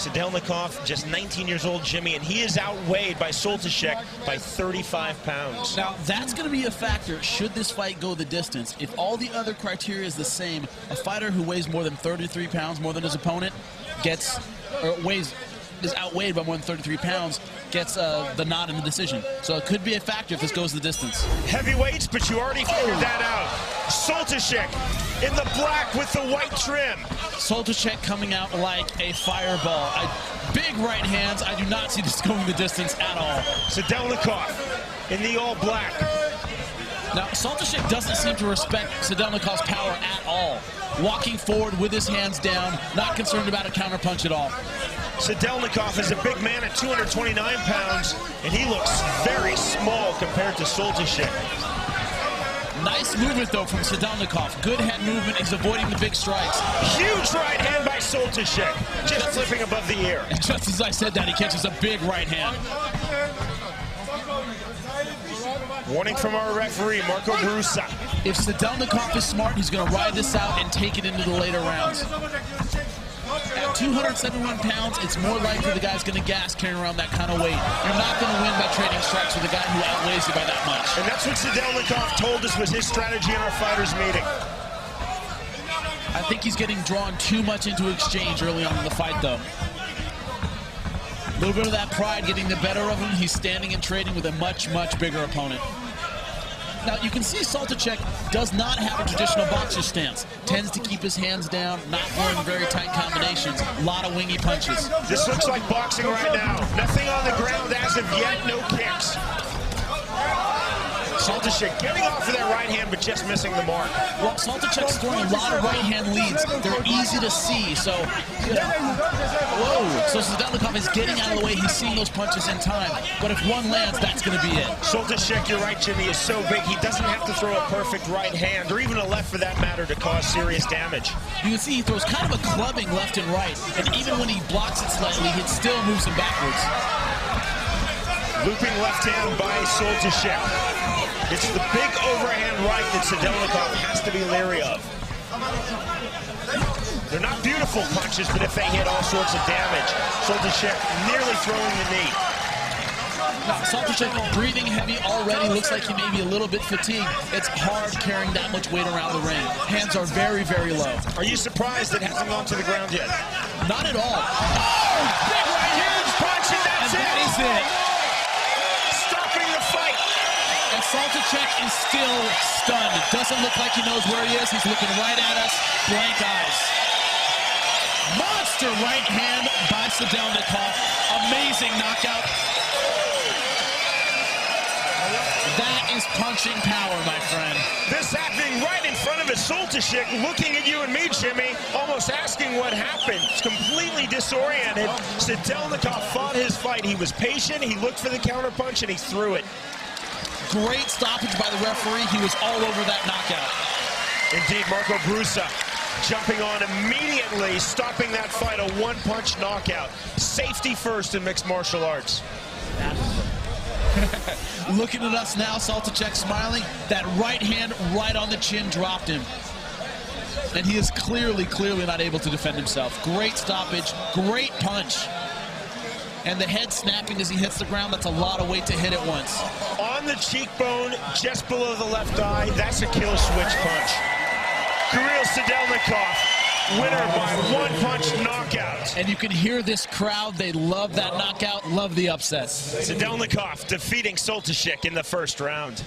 Sadelnikov, just 19 years old, Jimmy, and he is outweighed by Soltysiak by 35 pounds. Now, that's going to be a factor should this fight go the distance. If all the other criteria is the same, a fighter who weighs more than 33 pounds, more than his opponent, is outweighed by more than 33 pounds, gets the nod in the decision. So it could be a factor if this goes the distance. Heavyweights, but you already figured that out. Soltysiak in the black with the white trim. Soltysiak coming out like a fireball. Big right hands. I do not see this going the distance at all. Sadelnikov in the all black. Now, Soltysiak doesn't seem to respect Sadelnikov's power at all. Walking forward with his hands down, not concerned about a counterpunch at all. Sadelnikov is a big man at 229 pounds, and he looks very small compared to Soltysiak. Nice movement, though, from Sadelnikov. Good head movement. He's avoiding the big strikes. Huge right hand by Soltysiak, just flipping above the ear. And just as I said that, he catches a big right hand. Warning from our referee, Marco Brusa. If Sadelnikov is smart, he's going to ride this out and take it into the later rounds. At 271 pounds, it's more likely the guy's going to gas carrying around that kind of weight. You're not going to win by trading strikes with a guy who outweighs you by that much. And that's what Sadelnikov told us was his strategy in our fighters meeting. I think he's getting drawn too much into exchange early on in the fight, though. A little bit of that pride getting the better of him. He's standing and trading with a much, much bigger opponent. Now, you can see Soltysiak does not have a traditional boxer stance. Tends to keep his hands down, not throwing very tight combinations. A lot of wingy punches. This looks like boxing right now. Nothing on the ground as of yet, no kicks. Soltysiak getting off of that right hand, but just missing the mark. Well, Soltysiak's throwing a lot of right hand leads. They're easy to see, so... Whoa! So Sadelnikov is getting out of the way. He's seeing those punches in time. But if one lands, that's going to be it. Soltysiak, you're right, Jimmy, is so big, he doesn't have to throw a perfect right hand, or even a left for that matter, to cause serious damage. You can see he throws kind of a clubbing left and right, and even when he blocks it slightly, it still moves him backwards. Looping left hand by Soltysiak. It's the big overhand right that Sadelnikov has to be leery of. They're not beautiful punches, but if they hit all sorts of damage, Soltysiak nearly throwing the knee. Now, Soltysiak breathing heavy already, looks like he may be a little bit fatigued. It's hard carrying that much weight around the ring. Hands are very, very low. Are you surprised it hasn't gone to the ground yet? Not at all. Oh, big right hand punch, and that's it. That is it. Stopping the fight. And Soltysiak is still stunned. It doesn't look like he knows where he is. He's looking right at us, blank eyes. Monster right hand by Sadelnikov. Amazing knockout. That is punching power, my friend. This happening right in front of us. Soltysiak looking at you and me, Jimmy, almost asking what happened. Completely disoriented. Sadelnikov fought his fight. He was patient, he looked for the counterpunch, and he threw it. Great stoppage by the referee. He was all over that knockout. Indeed, Marco Brusa jumping on immediately, stopping that fight, a one-punch knockout. Safety first in mixed martial arts. Looking at us now, Soltysiak smiling. That right hand right on the chin dropped him. And he is clearly not able to defend himself. Great stoppage, great punch. And the head snapping as he hits the ground, that's a lot of weight to hit at once. On the cheekbone, just below the left eye, that's a kill switch punch. Kirill Sadelnikov, winner by one-punch knockout. And you can hear this crowd. They love that knockout, love the upset. Sadelnikov defeating Soltysiak in the first round.